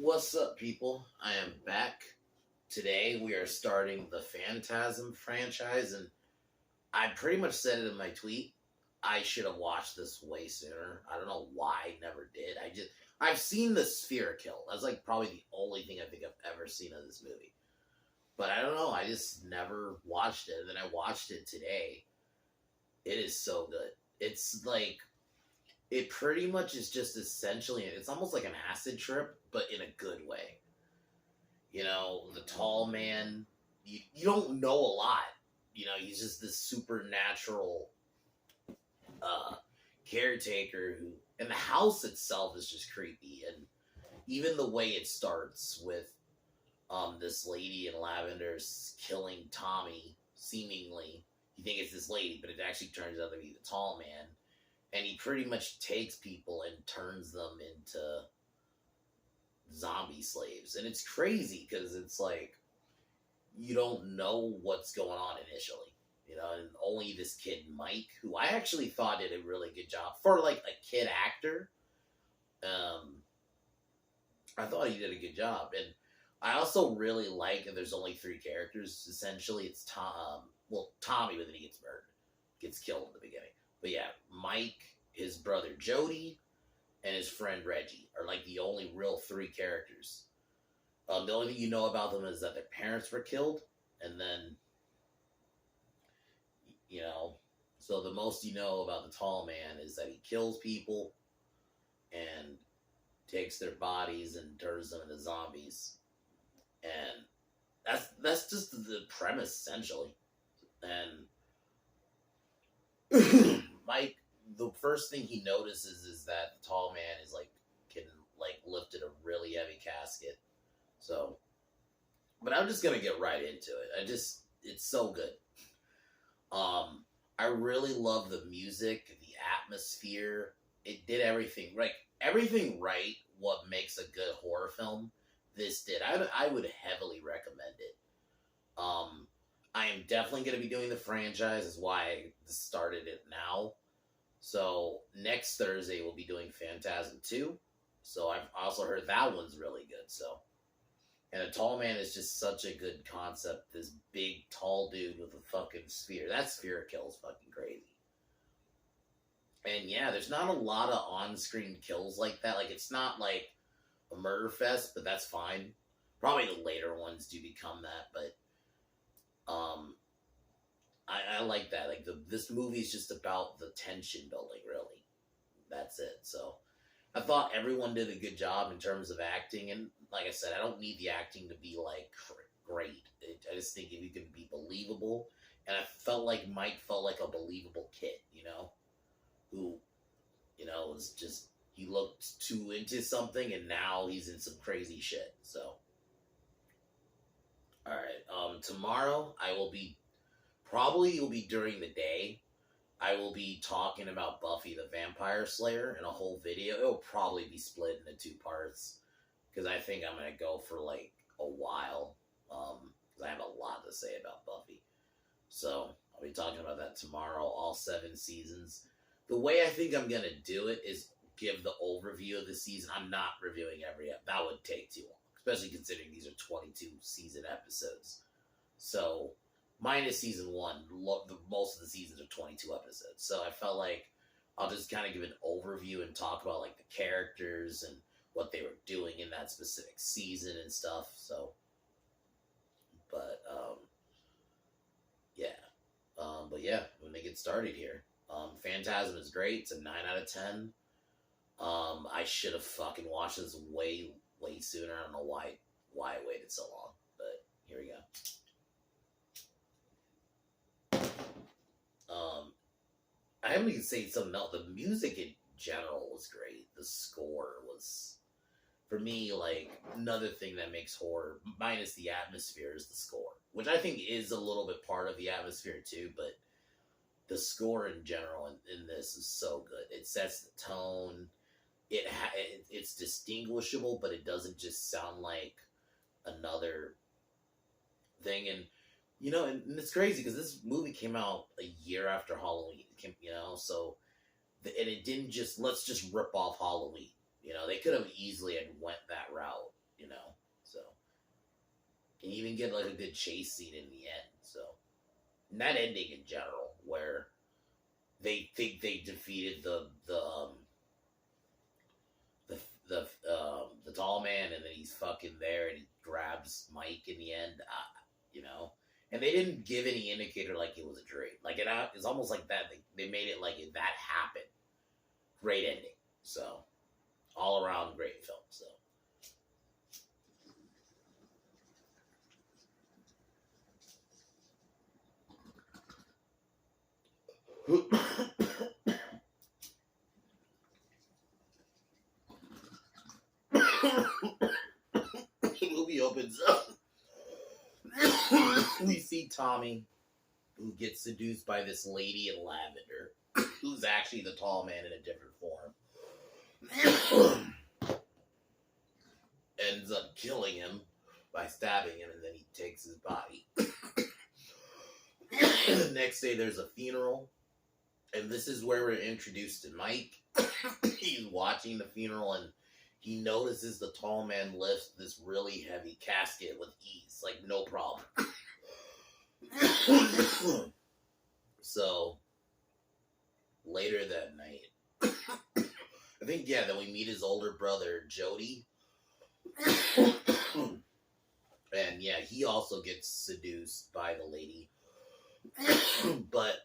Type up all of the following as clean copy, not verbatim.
What's up, people? I am back. Today we are starting the Phantasm franchise, and I pretty much said it in my tweet. I should have watched this way sooner. I don't know why I never did. I've seen the sphere kill. That's like probably the only thing I think I've ever seen of this movie. But I don't know. I just never watched it. And then I watched it today. It is so good. It's like it pretty much is just essentially. It's almost like an acid trip, but in a good way. You know, the tall man, you don't know a lot. You know, he's just this supernatural uh, caretaker who, and the house itself is just creepy. And even the way it starts with this lady in lavenders killing Tommy, seemingly. You think it's this lady, but it actually turns out to be the tall man. And he pretty much takes people and turns them into zombie slaves. And it's crazy because it's like you don't know what's going on initially. You know, and only this kid Mike, who I actually thought did a really good job for like a kid actor. I thought he did a good job. And I also really like that there's only three characters. Essentially, it's Tommy, but then he gets murdered, gets killed in the beginning. But yeah, Mike, his brother Jody, and his friend Reggie are like the only real three characters. The only thing you know about them is that their parents were killed, and then, you know, so the most you know about the tall man is that he kills people and takes their bodies and turns them into zombies. And that's just the premise, essentially. And Mike, the first thing he notices is that the tall man is like can like lifted a really heavy casket. So, but I'm just gonna get right into it. It's so good. I really love the music, the atmosphere. It did everything right. What makes a good horror film? This did. I would heavily recommend it. I am definitely going to be doing the franchise. Is why I started it now. So next Thursday we'll be doing Phantasm 2. So I've also heard that one's really good. So, and a tall man is just such a good concept. This big tall dude with a fucking sphere. That sphere kill is fucking crazy. And yeah, there's not a lot of on-screen kills like that. Like it's not like a murder fest, but that's fine. Probably the later ones do become that, but I like that. Like this movie is just about the tension building, really. That's it. So I thought everyone did a good job in terms of acting, and like I said, I don't need the acting to be like great. I just think if you can be believable, and I felt like Mike felt like a believable kid, you know, who, you know, was just he looked too into something, and now he's in some crazy shit. So, all right, tomorrow I will be. Probably it will be during the day. I will be talking about Buffy the Vampire Slayer in a whole video. It'll probably be split into two parts because I think I'm going to go for like a while because I have a lot to say about Buffy. So I'll be talking about that tomorrow, all 7 seasons. The way I think I'm going to do it is give the overview of the season. I'm not reviewing every episode. That would take too long, especially considering these are 22 season episodes. So minus season 1, most of the seasons are 22 episodes. So I felt like I'll just kind of give an overview and talk about like the characters and what they were doing in that specific season and stuff. So, but yeah, when they get started here, Phantasm is great. It's a 9 out of 10. I should have fucking watched this way sooner. I don't know why I waited so long, but here we go. I haven't even say something else. The music in general was great. The score was, for me, like another thing that makes horror, minus the atmosphere, is the score, which I think is a little bit part of the atmosphere too. But the score in general in this is so good. It sets the tone. It's distinguishable, but it doesn't just sound like another thing. And you know, and it's crazy because this movie came out a year after Halloween. You know, so and it didn't just let's just rip off Halloween. You know, they could have easily had went that route. and you even get like a good chase scene in the end. So, and that ending in general, where they think they defeated the the tall man, and then he's fucking there, and he grabs Mike in the end. You know, and they didn't give any indicator like it was a dream. Like it's almost like that. They made it like that happened. Great ending. So all around great film. So. The movie opens up. We see Tommy, who gets seduced by this lady in lavender, who's actually the tall man in a different form. Ends up killing him by stabbing him, and then he takes his body. The next day, there's a funeral, and this is where we're introduced to Mike. He's watching the funeral, and he notices the tall man lifts this really heavy casket with ease, like no problem. So, later that night, I think, yeah, then we meet his older brother, Jody. And yeah, he also gets seduced by the lady. But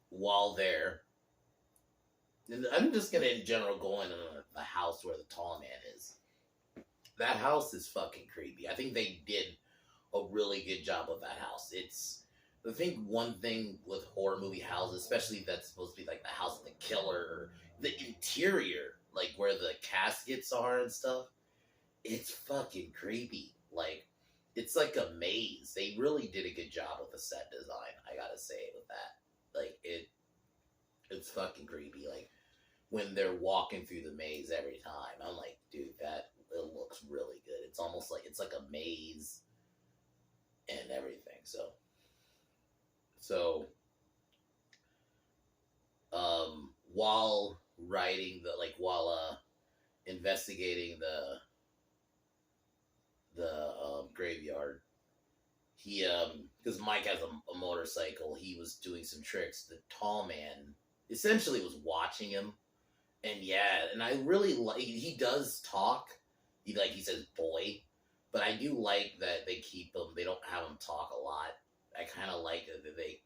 while there, and I'm just gonna in general go in the house where the tall man is. That house is fucking creepy. I think they did a really good job of that house. I think one thing with horror movie houses, especially that's supposed to be like the house of the killer, or the interior, like where the caskets are and stuff, it's fucking creepy. Like, it's like a maze. They really did a good job with the set design, I gotta say, with that. Like, it's fucking creepy. Like, when they're walking through the maze every time, I'm like, dude, it looks really good. It's almost like it's like a maze and everything. So while writing while investigating the graveyard, he because Mike has a motorcycle, he was doing some tricks. The tall man essentially was watching him, and yeah, and I really like, he does talk. He says boy, but I do like that they don't have him talk a lot. I kind of like that they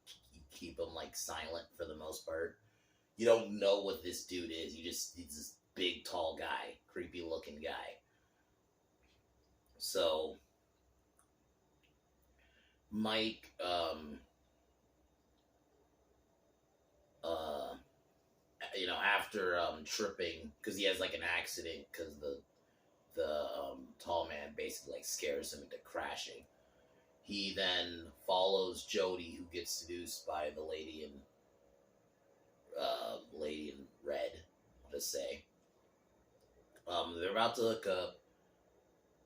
keep him like silent for the most part. You don't know what this dude is. He's this big, tall guy, creepy looking guy. So Mike, after tripping, because he has like an accident, because the tall man basically like scares him into crashing. He then follows Jody, who gets seduced by the lady in red. I'll just say, they're about to look up,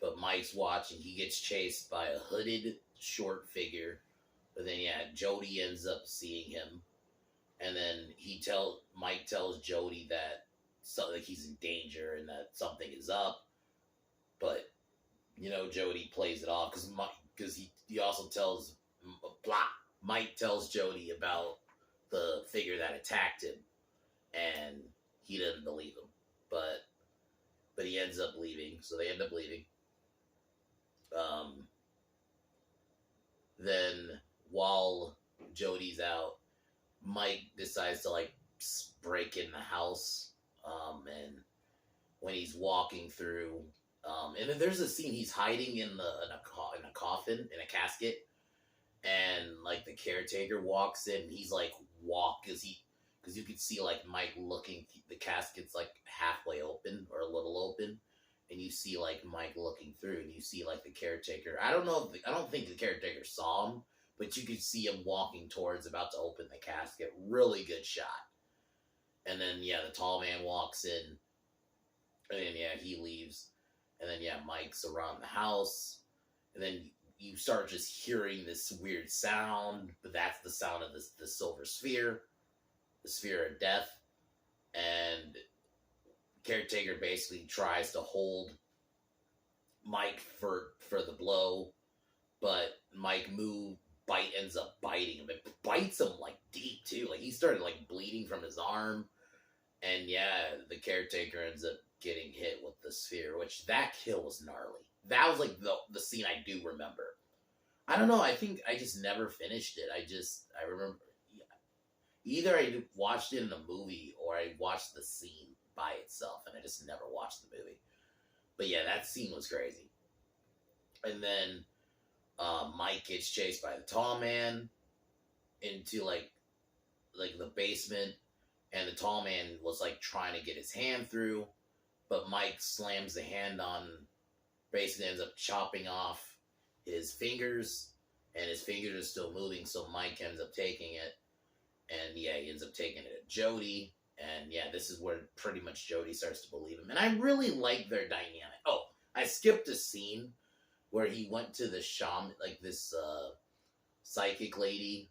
but Mike's watching. He gets chased by a hooded short figure, but then yeah, Jody ends up seeing him, and then Mike tells Jody that he's in danger and that something is up, but Jody plays it off because he also tells Mike tells Jody about the figure that attacked him, and he doesn't believe him, but he ends up leaving. So they end up leaving. Then while Jody's out, Mike decides to like break in the house, and when he's walking through, and then there's a scene he's hiding in a coffin, in a casket, and like the caretaker walks in. And he's like because you could see like Mike looking. The casket's like halfway open or a little open, and you see like Mike looking through, and you see like the caretaker. I don't think the caretaker saw him, but you could see him walking towards, about to open the casket. Really good shot. And then yeah, the tall man walks in, and then yeah, he leaves, and then yeah, Mike's around the house, and then you start just hearing this weird sound, but that's the sound of the silver sphere, the sphere of death, and caretaker basically tries to hold Mike for the blow, but Mike ends up biting him. It bites him like deep too. Like he started like bleeding from his arm, and yeah, the caretaker ends up getting hit with the sphere. Which that kill was gnarly. That was like the scene I do remember. I don't know. I think I just never finished it. I remember either I watched it in a movie or I watched the scene by itself, and I just never watched the movie. But yeah, that scene was crazy. And then Mike gets chased by the tall man into like the basement, and the tall man was like trying to get his hand through, but Mike slams the hand on, basically ends up chopping off his fingers, and his fingers are still moving, so Mike ends up taking it, and yeah, he ends up taking it at Jody, and yeah, this is where pretty much Jody starts to believe him, and I really like their dynamic. Oh, I skipped a scene where he went to the shaman, like this psychic lady,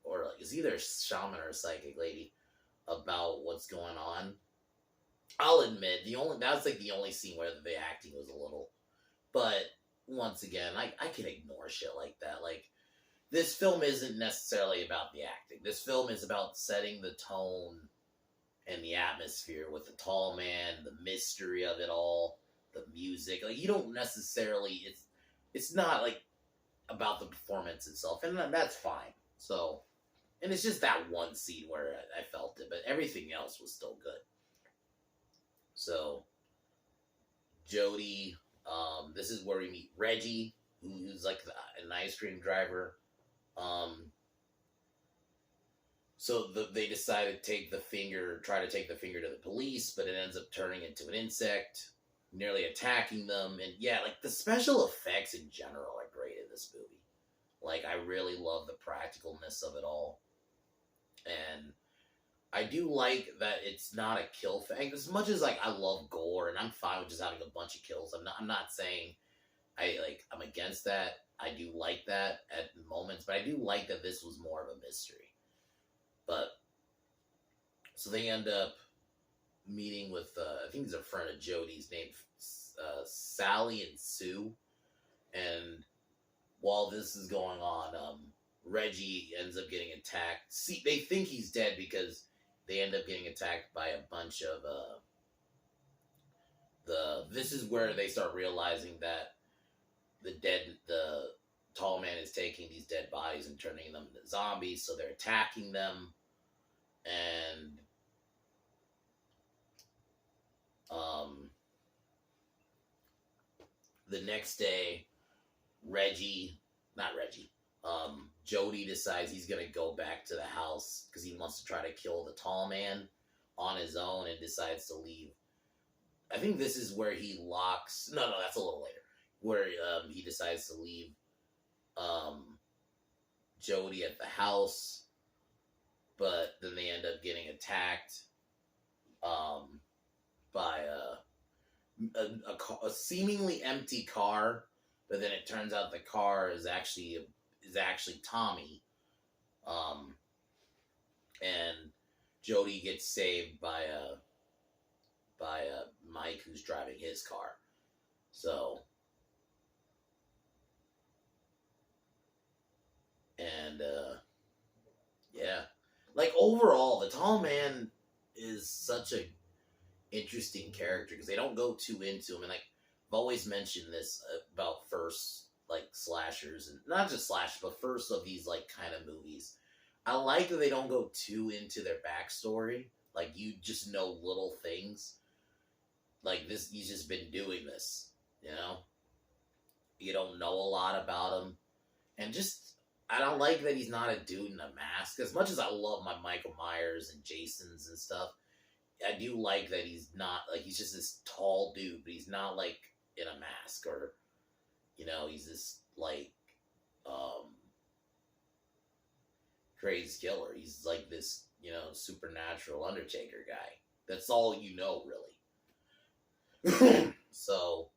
or like it's either a shaman or a psychic lady, about what's going on. I'll admit that's like the only scene where the acting was a little, but once again, I can ignore shit like that. Like this film isn't necessarily about the acting. This film is about setting the tone and the atmosphere with the tall man, the mystery of it all, the music. Like you don't necessarily it's not like about the performance itself, and that's fine. So, and it's just that one scene where I felt it, but everything else was still good. So, Jody, this is where we meet Reggie, who's like an ice cream driver. So they decide to try to take the finger to the police, but it ends up turning into an insect, nearly attacking them. And yeah, like the special effects in general are great in this movie. Like I really love the practicalness of it all. And I do like that it's not a kill thing. As much as like I love gore and I'm fine with just having a bunch of kills. I'm not saying I'm against that. I do like that at moments, but I do like that this was more of a mystery. But so they end up meeting with I think he's a friend of Jody's named Sally and Sue. And while this is going on, Reggie ends up getting attacked. See, they think he's dead because they end up getting attacked by a bunch of this is where they start realizing that the tall man is taking these dead bodies and turning them into zombies, so they're attacking them. And the next day, Jody decides he's going to go back to the house because he wants to try to kill the tall man on his own, and decides to leave. I think this is where he locks... No, that's a little later. Where he decides to leave Jody at the house, but then they end up getting attacked by a seemingly empty car, but then it turns out the car is actually Tommy, and Jody gets saved by Mike, who's driving his car. So, and yeah, like overall, the tall man is such a interesting character because they don't go too into him, and like I've always mentioned this about first like slashers, and not just slashers, but first of these like kind of movies. I like that they don't go too into their backstory. Like you just know little things. Like this, he's just been doing this, you know? You don't know a lot about him. And just, I don't like that he's not a dude in a mask. As much as I love my Michael Myers and Jasons and stuff, I do like that he's not, like, he's just this tall dude, but he's not, like, in a mask or, you know, he's this, like, crazy killer. He's, like, this, you know, supernatural Undertaker guy. That's all you know, really. So,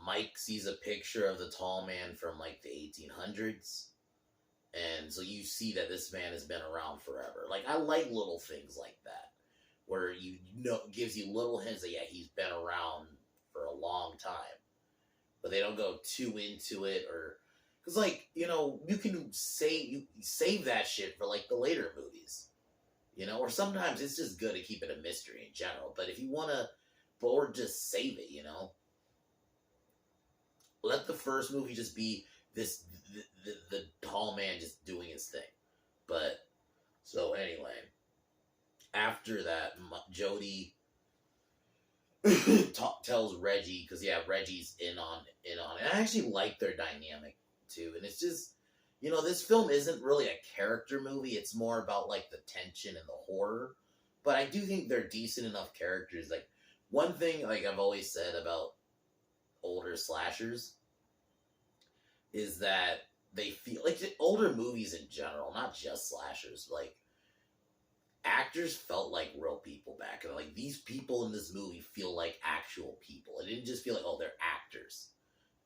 Mike sees a picture of the tall man from like the 1800s, and so you see that this man has been around forever. Like I like little things like that, where you know gives you little hints that yeah he's been around for a long time. but they don't go too into it, or because like you can save that shit for like the later movies, or sometimes it's just good to keep it a mystery in general. But if you want to, or just save it, let the first movie just be this the tall man just doing his thing. But so anyway, after that, Jody tells Reggie, because Reggie's in on it. And I actually like their dynamic too. And it's just, this film isn't really a character movie. It's more about like the tension and the horror. But I do think they're decent enough characters. Like one thing, like I've always said about older slashers, is that they feel like older movies in general, not just slashers, like actors felt like real people back. And like these people in this movie feel like actual people. It didn't just feel like, oh, they're actors,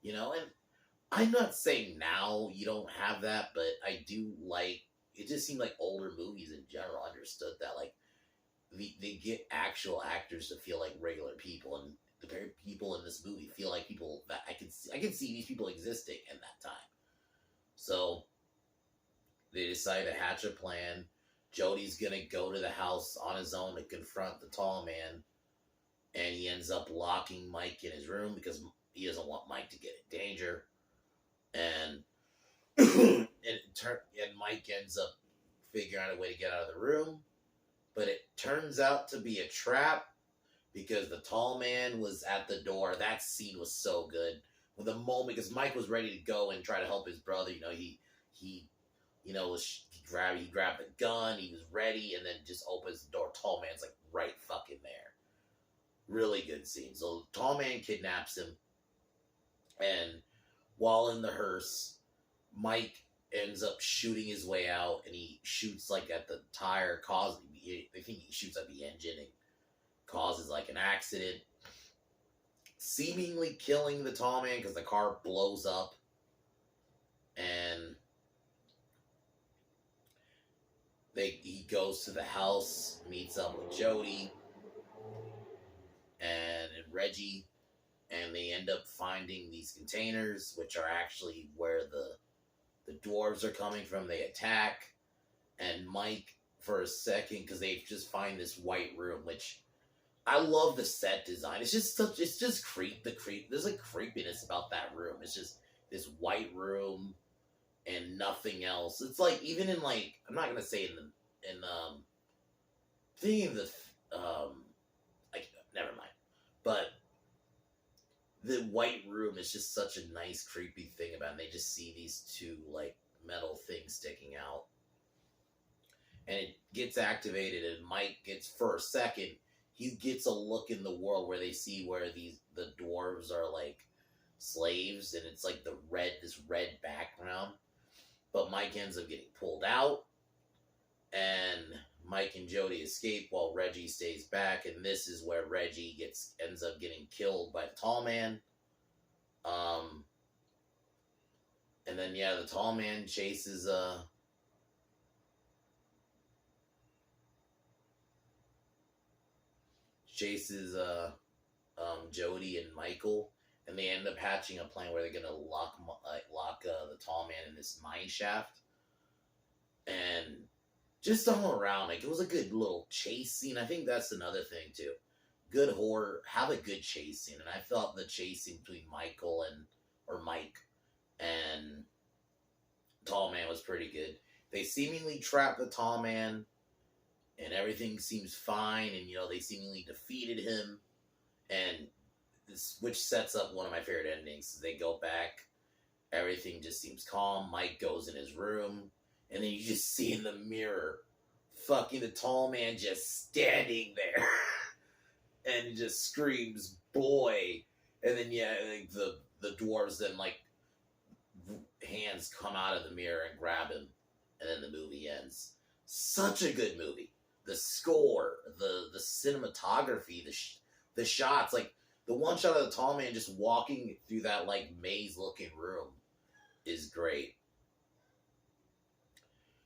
and I'm not saying now you don't have that, but I do like, it just seemed like older movies in general understood that, like, they get actual actors to feel like regular people, and the very people in this movie feel like people that I can see these people existing in that time. So they decide to hatch a plan. Jody's gonna go to the house on his own to confront the tall man, and he ends up locking Mike in his room because he doesn't want Mike to get in danger. And and Mike ends up figuring out a way to get out of the room, but it turns out to be a trap because the tall man was at the door. That scene was so good. With the moment, because Mike was ready to go and try to help his brother. He grabbed the gun. He was ready, and then just opens the door. Tall man's like right fucking there. Really good scene. So tall man kidnaps him, and while in the hearse, Mike ends up shooting his way out, and he shoots like at the tire, I think he shoots at the engine and causes like an accident, seemingly killing the tall man because the car blows up. And he goes to the house, meets up with Jody and Reggie, and they end up finding these containers, which are actually where the dwarves are coming from. They attack, and Mike, for a second, because they just find this white room, which I love the set design. It's just there's like creepiness about that room. It's just this white room and nothing else. It's like, even in like, I'm not gonna say thinking of the like, never mind. But the white room is just such a nice creepy thing about it. And they just see these two like metal things sticking out, and it gets activated, and Mike gets, for a second, he gets a look in the world where they see where the dwarves are like slaves, and it's like this red background. But Mike ends up getting pulled out, and Mike and Jody escape while Reggie stays back, and this is where Reggie ends up getting killed by the tall man. And then the tall man chases Jody and Michael, and they end up hatching a plan where they're gonna lock the tall man in this mine shaft. And just all around, like, it was a good little chase scene. I think that's another thing too. Good horror, have a good chase scene, and I felt the chase scene between Mike and tall man was pretty good. They seemingly trap the tall man, and everything seems fine, and they seemingly defeated him, and which sets up one of my favorite endings. They go back, everything just seems calm. Mike goes in his room, and then you just see in the mirror fucking the tall man just standing there. And he just screams, "Boy!" And then like the dwarves then like hands come out of the mirror and grab him, and then the movie ends. Such a good movie. The score, the cinematography, the shots, like the one shot of the tall man just walking through that like maze looking room is great.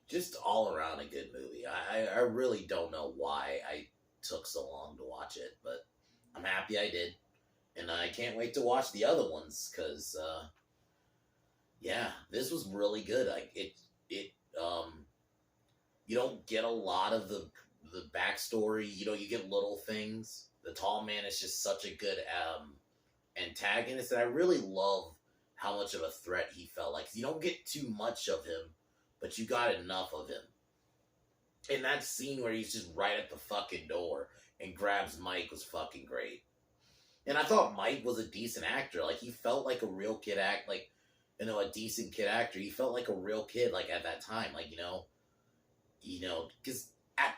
Just all around a good movie. I really don't know why I took so long to watch it, but I'm happy I did. And I can't wait to watch the other ones because, yeah, this was really good. Like you don't get a lot of the backstory. You get little things. The tall man is just such a good antagonist, and I really love how much of a threat he felt. Like you don't get too much of him, but you got enough of him. And that scene where he's just right at the fucking door and grabs Mike was fucking great. And I thought Mike was a decent actor. Like he felt like a real kid like a decent kid actor. He felt like a real kid, like at that time, like because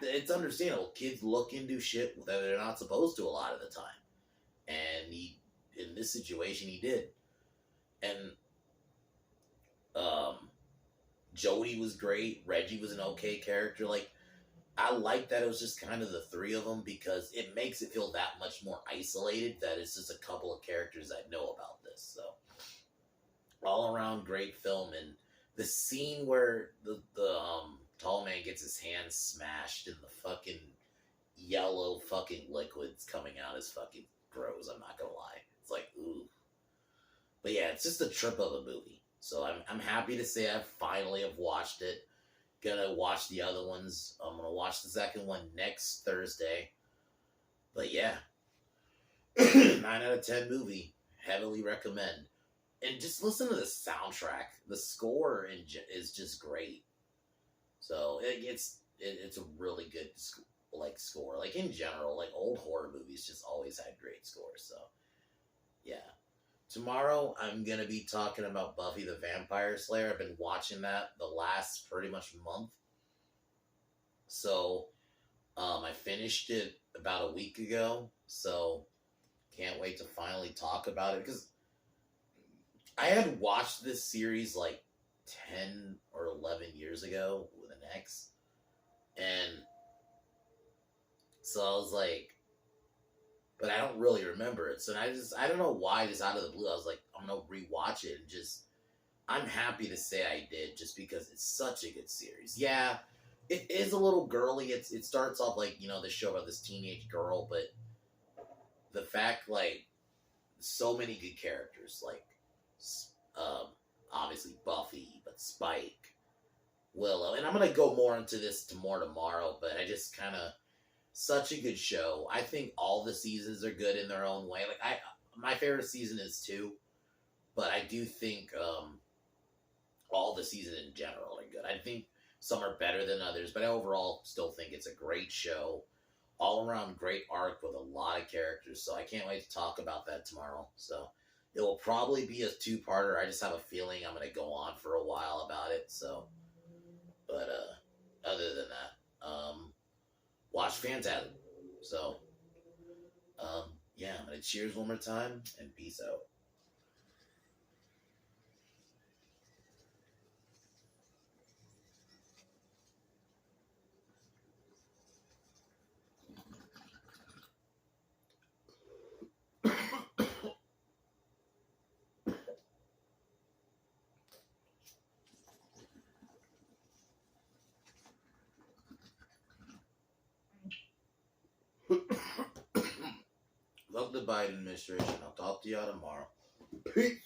it's understandable. Kids look into shit that they're not supposed to a lot of the time, and he in this situation he did. And um, Jody was great. Reggie was an okay character. Like I like that it was just kind of the three of them because it makes it feel that much more isolated. That it's just a couple of characters that know about this. So all around great film, and the scene where the tall man gets his hand smashed and the fucking yellow fucking liquids coming out is fucking gross. I'm not gonna lie. It's like ooh. But yeah, it's just a trip of a movie. So I'm happy to say I finally have watched it. Gonna watch the other ones. I'm gonna watch the second one next Thursday. But yeah, 9 out of 10 movie. Heavily recommend. And just listen to the soundtrack. The score is just great. So it's a really good like score. Like in general, like old horror movies just always had great scores. So yeah. Tomorrow I'm gonna be talking about Buffy the Vampire Slayer. I've been watching that the last pretty much month. So I finished it about a week ago. So can't wait to finally talk about it because I had watched this series like 10 or 11 years ago with an ex. And so I was like, but I don't really remember it. So I don't know why, just out of the blue, I was like, I'm going to rewatch it and I'm happy to say I did just because it's such a good series. Yeah, it is a little girly. It starts off like, the show about this teenage girl, but the fact, like, so many good characters, like, obviously Buffy, but Spike, Willow, and I'm going to go more into this tomorrow, but I just kind of, such a good show. I think all the seasons are good in their own way. Like my favorite season is 2, but I do think all the seasons in general are good. I think some are better than others, but I overall still think it's a great show. All around great arc with a lot of characters, so I can't wait to talk about that tomorrow. So it will probably be a 2-parter. I just have a feeling I'm going to go on for a while about it. So, but other than that, watch Phantasm. So, yeah, I'm going to cheers one more time and peace out. Love the Biden administration. I'll talk to y'all tomorrow. Peace.